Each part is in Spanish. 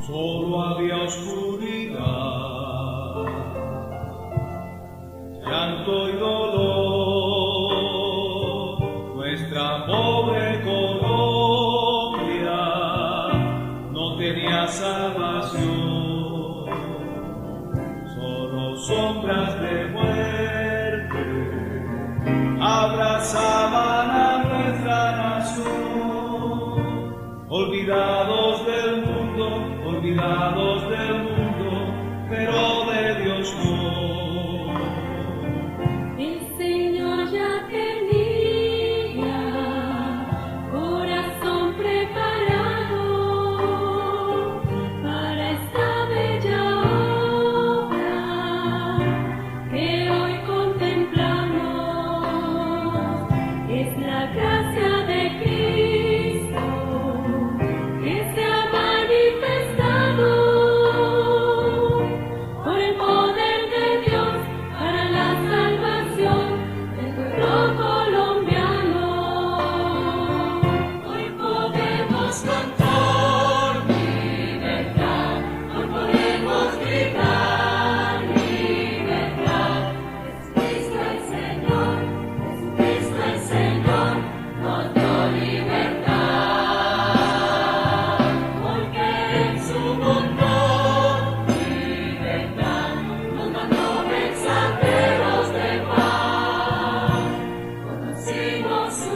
solo había oscuridad, llanto y dolor. Nuestra pobre Colombia no tenía salvación, solo sombras de muerte abrazaban a nuestra nación. Olvidados del mundo, pero de Dios no. El Señor ya tenía corazón preparado para esta bella obra que hoy contemplamos. Es la gracia de Cristo que se ha manifestado por el poder de Dios para la salvación del pueblo colombiano. Hoy podemos cantar libertad, hoy podemos gritar libertad. Jesucristo el Señor, Jesucristo el Señor nos dio libertad, porque en su bondad libertad nos mandó mensajeros de paz. Conocimos su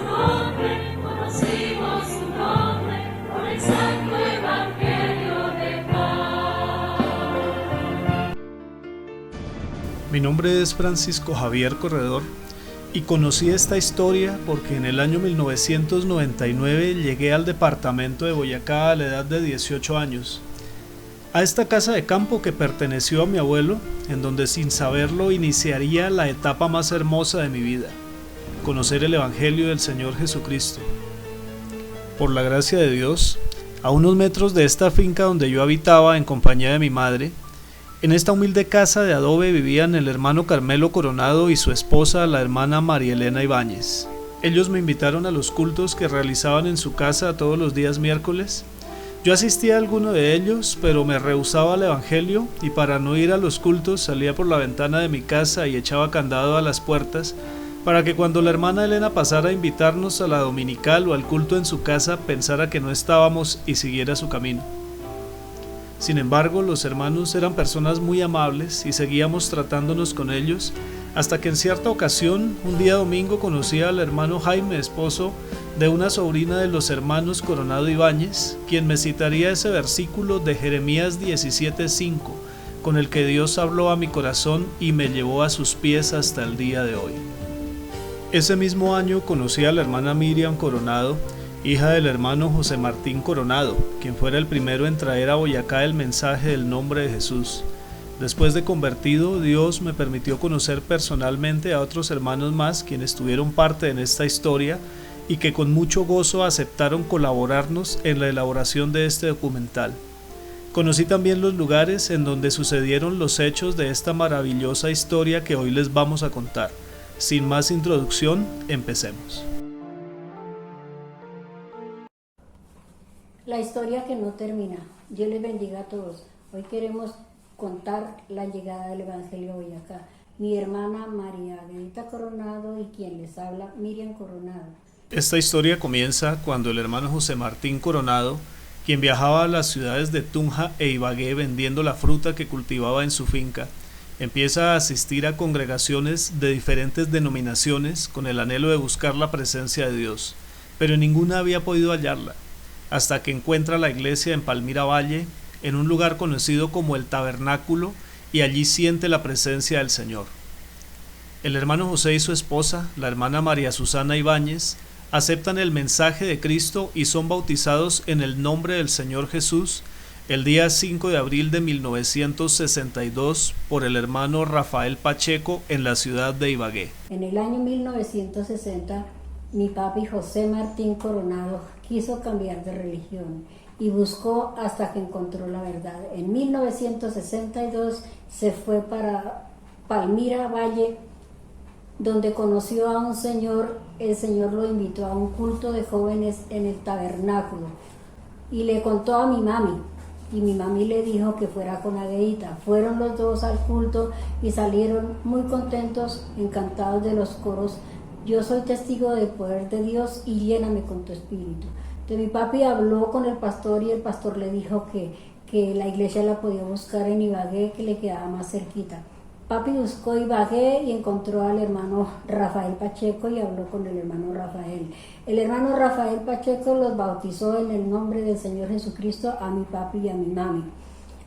nombre por el santo evangelio de paz. Mi nombre es Francisco Javier Corredor y conocí esta historia porque en el año 1999 llegué al departamento de Boyacá a la edad de 18 años. A esta casa de campo que perteneció a mi abuelo, en donde sin saberlo iniciaría la etapa más hermosa de mi vida, conocer el Evangelio del Señor Jesucristo. Por la gracia de Dios, a unos metros de esta finca donde yo habitaba en compañía de mi madre, en esta humilde casa de adobe vivían el hermano Carmelo Coronado y su esposa, la hermana María Elena Ibáñez. Ellos me invitaron a los cultos que realizaban en su casa todos los días miércoles. Yo asistía a alguno de ellos, pero me rehusaba al Evangelio y para no ir a los cultos salía por la ventana de mi casa y echaba candado a las puertas para que cuando la hermana Elena pasara a invitarnos a la dominical o al culto en su casa pensara que no estábamos y siguiera su camino. Sin embargo, los hermanos eran personas muy amables y seguíamos tratándonos con ellos, hasta que en cierta ocasión, un día domingo, conocí al hermano Jaime, esposo de una sobrina de los hermanos Coronado Ibáñez, quien me citaría ese versículo de Jeremías 17:5, con el que Dios habló a mi corazón y me llevó a sus pies hasta el día de hoy. Ese mismo año conocí a la hermana Miriam Coronado, hija del hermano José Martín Coronado, quien fuera el primero en traer a Boyacá el mensaje del nombre de Jesús. Después de convertido, Dios me permitió conocer personalmente a otros hermanos más quienes tuvieron parte en esta historia y que con mucho gozo aceptaron colaborarnos en la elaboración de este documental. Conocí también los lugares en donde sucedieron los hechos de esta maravillosa historia que hoy les vamos a contar. Sin más introducción, empecemos. La historia que no termina. Dios les bendiga a todos. Hoy queremos contar la llegada del Evangelio a Boyacá. Mi hermana María Benita Coronado y quien les habla, Miriam Coronado. Esta historia comienza cuando el hermano José Martín Coronado, quien viajaba a las ciudades de Tunja e Ibagué vendiendo la fruta que cultivaba en su finca, empieza a asistir a congregaciones de diferentes denominaciones con el anhelo de buscar la presencia de Dios, pero ninguna había podido hallarla, hasta que encuentra la iglesia en Palmira Valle, en un lugar conocido como el Tabernáculo, y allí siente la presencia del Señor. El hermano José y su esposa, la hermana María Susana Ibáñez, aceptan el mensaje de Cristo y son bautizados en el nombre del Señor Jesús el día 5 de abril de 1962 por el hermano Rafael Pacheco en la ciudad de Ibagué. En el año 1960, mi papi José Martín Coronado quiso cambiar de religión y buscó hasta que encontró la verdad. En 1962 se fue para Palmira Valle, donde conoció a un señor. El señor lo invitó a un culto de jóvenes en el tabernáculo y le contó a mi mami y mi mami le dijo que fuera con Aguedita. Fueron los dos al culto y salieron muy contentos, encantados de los coros. Yo soy testigo del poder de Dios y lléname con tu espíritu. Entonces mi papi habló con el pastor y el pastor le dijo que la iglesia la podía buscar en Ibagué, que le quedaba más cerquita. Papi buscó Ibagué y encontró al hermano Rafael Pacheco y habló con el hermano Rafael. El hermano Rafael Pacheco los bautizó en el nombre del Señor Jesucristo a mi papi y a mi mami.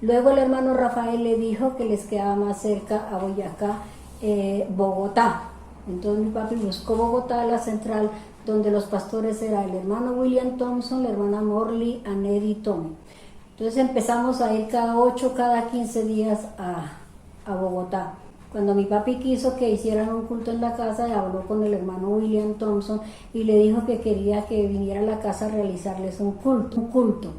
Luego el hermano Rafael le dijo que les quedaba más cerca a Boyacá, Bogotá. Entonces mi papi buscó Bogotá, la central, donde los pastores eran el hermano William Thompson, la hermana Morley, Aned y Tommy. Entonces empezamos a ir cada 8, cada 15 días a Bogotá. Cuando mi papi quiso que hicieran un culto en la casa, habló con el hermano William Thompson y le dijo que quería que viniera a la casa a realizarles un culto.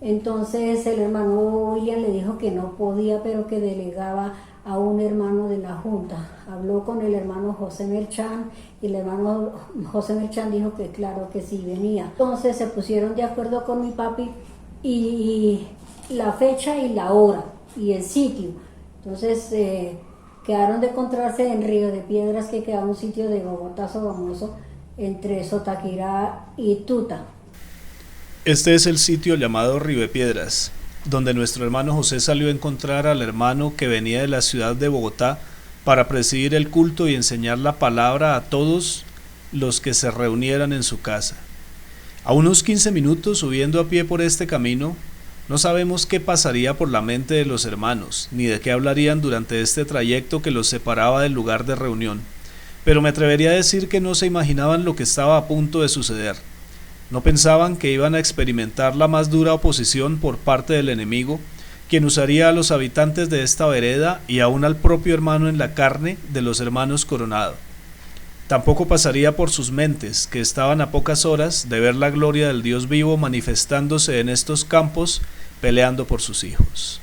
Entonces el hermano William le dijo que no podía, pero que delegaba a un hermano de la junta. Habló con el hermano José Merchán y el hermano José Merchán dijo que claro que sí venía. Entonces se pusieron de acuerdo con mi papi y la fecha y la hora y el sitio. Entonces quedaron de encontrarse en Río de Piedras, que queda un sitio de Bogotá famoso entre Sotaquirá y Tuta. Este es el sitio llamado Río de Piedras, donde nuestro hermano José salió a encontrar al hermano que venía de la ciudad de Bogotá para presidir el culto y enseñar la palabra a todos los que se reunieran en su casa. A unos 15 minutos subiendo a pie por este camino, no sabemos qué pasaría por la mente de los hermanos, ni de qué hablarían durante este trayecto que los separaba del lugar de reunión, pero me atrevería a decir que no se imaginaban lo que estaba a punto de suceder. No pensaban que iban a experimentar la más dura oposición por parte del enemigo, quien usaría a los habitantes de esta vereda y aún al propio hermano en la carne de los hermanos Coronado. Tampoco pasaría por sus mentes que estaban a pocas horas de ver la gloria del Dios vivo manifestándose en estos campos, peleando por sus hijos.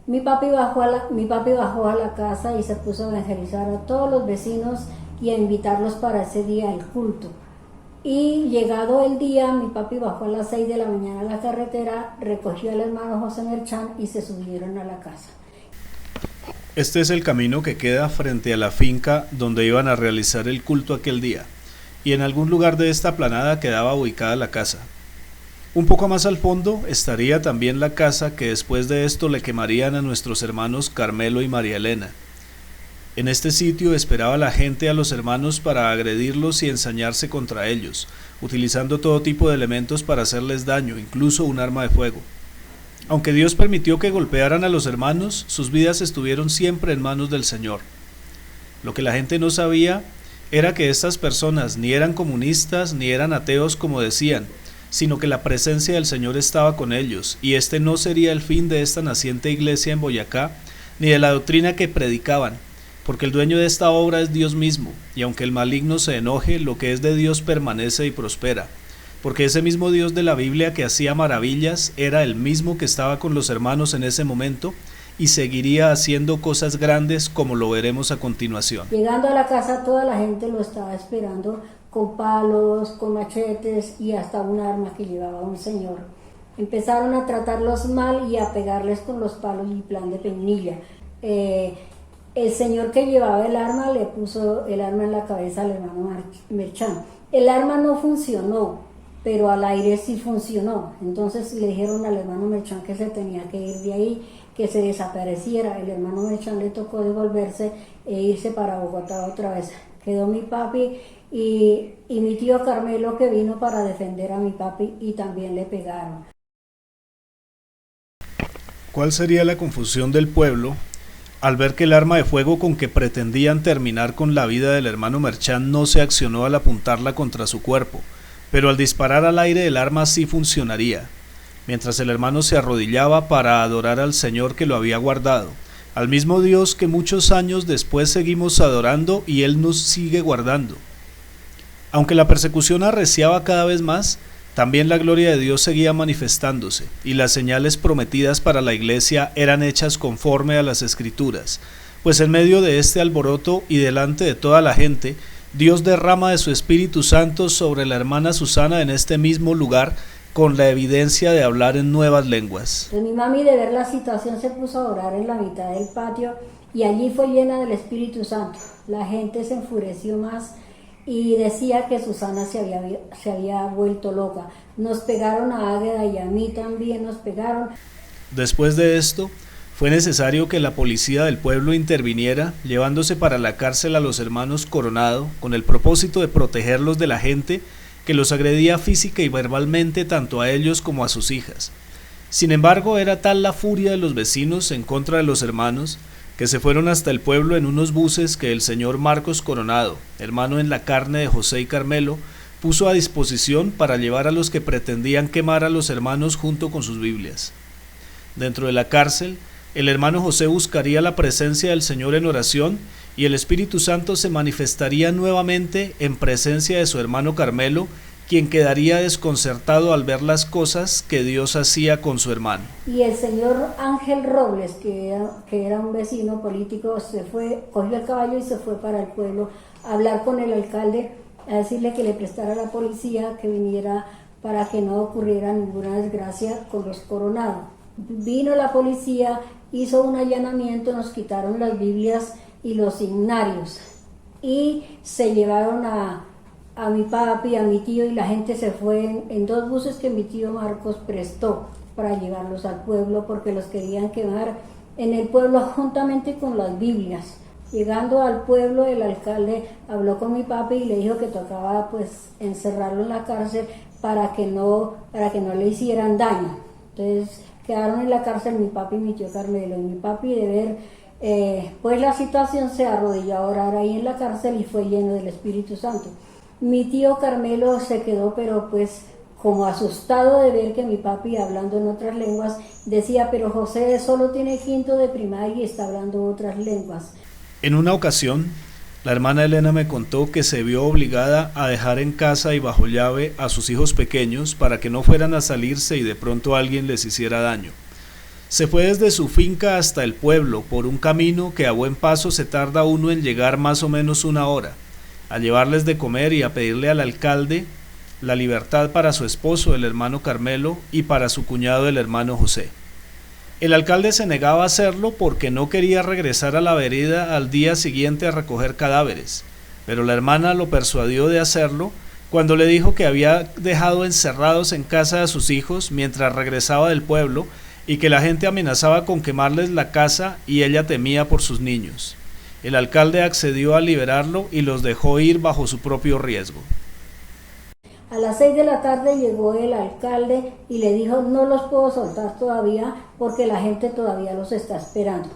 Mi papi bajó a la casa y se puso a evangelizar a todos los vecinos y a invitarlos para ese día al culto. Y llegado el día, mi papi bajó a las 6 de la mañana a la carretera, recogió al hermano José Merchán y se subieron a la casa. Este es el camino que queda frente a la finca donde iban a realizar el culto aquel día, y en algún lugar de esta planada quedaba ubicada la casa. Un poco más al fondo estaría también la casa que después de esto le quemarían a nuestros hermanos Carmelo y María Elena. En este sitio esperaba la gente a los hermanos para agredirlos y ensañarse contra ellos, utilizando todo tipo de elementos para hacerles daño, incluso un arma de fuego. Aunque Dios permitió que golpearan a los hermanos, sus vidas estuvieron siempre en manos del Señor. Lo que la gente no sabía era que estas personas ni eran comunistas ni eran ateos como decían, sino que la presencia del Señor estaba con ellos, y este no sería el fin de esta naciente iglesia en Boyacá, ni de la doctrina que predicaban, porque el dueño de esta obra es Dios mismo, y aunque el maligno se enoje, lo que es de Dios permanece y prospera, porque ese mismo Dios de la Biblia que hacía maravillas era el mismo que estaba con los hermanos en ese momento, y seguiría haciendo cosas grandes como lo veremos a continuación. Llegando a la casa, toda la gente lo estaba esperando con palos, con machetes y hasta un arma que llevaba un señor. Empezaron a tratarlos mal y a pegarles con los palos y plan de peinilla. El señor que llevaba el arma le puso el arma en la cabeza al hermano Merchán. El arma no funcionó, pero al aire sí funcionó. Entonces le dijeron al hermano Merchán que se tenía que ir de ahí, que se desapareciera. El hermano Merchán le tocó devolverse e irse para Bogotá otra vez. Quedó mi papi y mi tío Carmelo, que vino para defender a mi papi, y también le pegaron. ¿Cuál sería la confusión del pueblo al ver que el arma de fuego con que pretendían terminar con la vida del hermano Merchán no se accionó al apuntarla contra su cuerpo, pero al disparar al aire el arma sí funcionaría, mientras el hermano se arrodillaba para adorar al Señor que lo había guardado, al mismo Dios que muchos años después seguimos adorando y Él nos sigue guardando? Aunque la persecución arreciaba cada vez más, también la gloria de Dios seguía manifestándose, y las señales prometidas para la iglesia eran hechas conforme a las Escrituras, pues en medio de este alboroto y delante de toda la gente, Dios derrama de su Espíritu Santo sobre la hermana Susana en este mismo lugar, con la evidencia de hablar en nuevas lenguas. Pues mi mami, de ver la situación, se puso a orar en la mitad del patio y allí fue llena del Espíritu Santo. La gente se enfureció más y decía que Susana se había vuelto loca. Nos pegaron a Águeda y a mí también nos pegaron. Después de esto, fue necesario que la policía del pueblo interviniera, llevándose para la cárcel a los hermanos Coronado, con el propósito de protegerlos de la gente que los agredía física y verbalmente tanto a ellos como a sus hijas. Sin embargo, era tal la furia de los vecinos en contra de los hermanos, que se fueron hasta el pueblo en unos buses que el señor Marcos Coronado, hermano en la carne de José y Carmelo, puso a disposición para llevar a los que pretendían quemar a los hermanos junto con sus Biblias. Dentro de la cárcel, el hermano José buscaría la presencia del Señor en oración y el Espíritu Santo se manifestaría nuevamente en presencia de su hermano Carmelo, quien quedaría desconcertado al ver las cosas que Dios hacía con su hermano. Y el señor Ángel Robles, que era un vecino político, cogió el caballo y se fue para el pueblo a hablar con el alcalde, a decirle que le prestara a la policía que viniera para que no ocurriera ninguna desgracia con los Coronados. Vino la policía, hizo un allanamiento, nos quitaron las Biblias y los signarios y se llevaron a mi papi, a mi tío, y la gente se fue en dos buses que mi tío Marcos prestó para llevarlos al pueblo porque los querían quemar en el pueblo juntamente con las Biblias. Llegando al pueblo, el alcalde habló con mi papi y le dijo que tocaba pues encerrarlo en la cárcel para que no le hicieran daño. Entonces quedaron en la cárcel mi papi y mi tío Carmelo, y mi papi, de ver pues la situación, se arrodilló a orar ahí en la cárcel y fue lleno del Espíritu Santo. Mi tío Carmelo se quedó, pero pues como asustado de ver que mi papi, hablando en otras lenguas, decía, pero José solo tiene quinto de primaria y está hablando otras lenguas. En una ocasión, la hermana Elena me contó que se vio obligada a dejar en casa y bajo llave a sus hijos pequeños para que no fueran a salirse y de pronto alguien les hiciera daño. Se fue desde su finca hasta el pueblo por un camino que a buen paso se tarda uno en llegar más o menos 1 hora, a llevarles de comer y a pedirle al alcalde la libertad para su esposo, el hermano Carmelo, y para su cuñado, el hermano José. El alcalde se negaba a hacerlo porque no quería regresar a la vereda al día siguiente a recoger cadáveres, pero la hermana lo persuadió de hacerlo cuando le dijo que había dejado encerrados en casa a sus hijos mientras regresaba del pueblo y que la gente amenazaba con quemarles la casa y ella temía por sus niños. El alcalde accedió a liberarlo y los dejó ir bajo su propio riesgo. A las 6 de la tarde llegó el alcalde y le dijo, no los puedo soltar todavía porque la gente todavía los está esperando.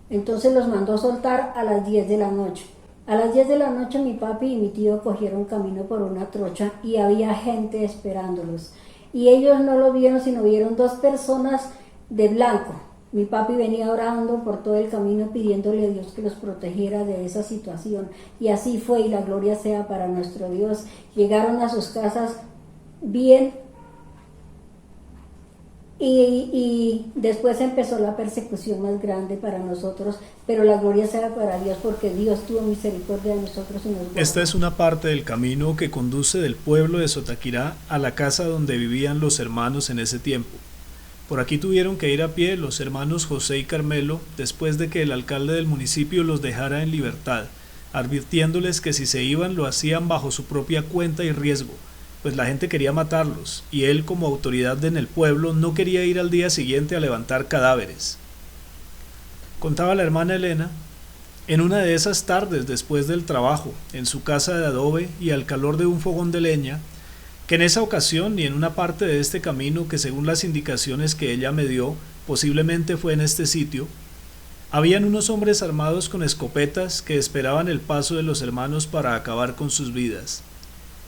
Entonces los mandó soltar a las 10 de la noche. A las 10 de la noche mi papi y mi tío cogieron camino por una trocha y había gente esperándolos. Y ellos no lo vieron, sino vieron 2 personas de blanco. Mi papi venía orando por todo el camino pidiéndole a Dios que los protegiera de esa situación. Y así fue, y la gloria sea para nuestro Dios. Llegaron a sus casas bien y después empezó la persecución más grande para nosotros, pero la gloria sea para Dios porque Dios tuvo misericordia de nosotros y nos guardó. Esta es una parte del camino que conduce del pueblo de Sotaquirá a la casa donde vivían los hermanos en ese tiempo. Por aquí tuvieron que ir a pie los hermanos José y Carmelo después de que el alcalde del municipio los dejara en libertad, advirtiéndoles que si se iban lo hacían bajo su propia cuenta y riesgo, pues la gente quería matarlos y él como autoridad en el pueblo no quería ir al día siguiente a levantar cadáveres. Contaba la hermana Elena, en una de esas tardes después del trabajo, en su casa de adobe y al calor de un fogón de leña, que en esa ocasión y en una parte de este camino que según las indicaciones que ella me dio, posiblemente fue en este sitio, habían unos hombres armados con escopetas que esperaban el paso de los hermanos para acabar con sus vidas.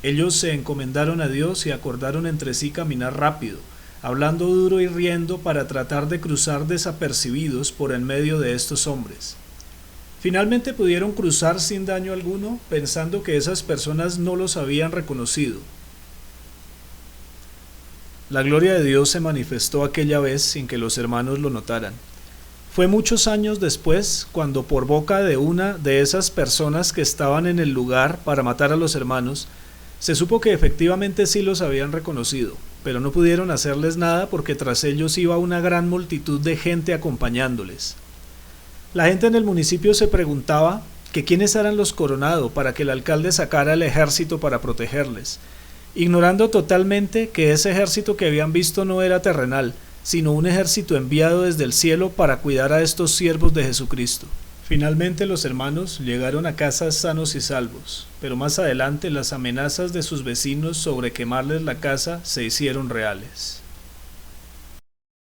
Ellos se encomendaron a Dios y acordaron entre sí caminar rápido, hablando duro y riendo para tratar de cruzar desapercibidos por en medio de estos hombres. Finalmente pudieron cruzar sin daño alguno, pensando que esas personas no los habían reconocido. La gloria de Dios se manifestó aquella vez sin que los hermanos lo notaran. Fue muchos años después cuando por boca de una de esas personas que estaban en el lugar para matar a los hermanos, se supo que efectivamente sí los habían reconocido, pero no pudieron hacerles nada porque tras ellos iba una gran multitud de gente acompañándoles. La gente en el municipio se preguntaba que quiénes eran los Coronado para que el alcalde sacara el ejército para protegerles, ignorando totalmente que ese ejército que habían visto no era terrenal, sino un ejército enviado desde el cielo para cuidar a estos siervos de Jesucristo. Finalmente los hermanos llegaron a casa sanos y salvos, pero más adelante las amenazas de sus vecinos sobre quemarles la casa se hicieron reales.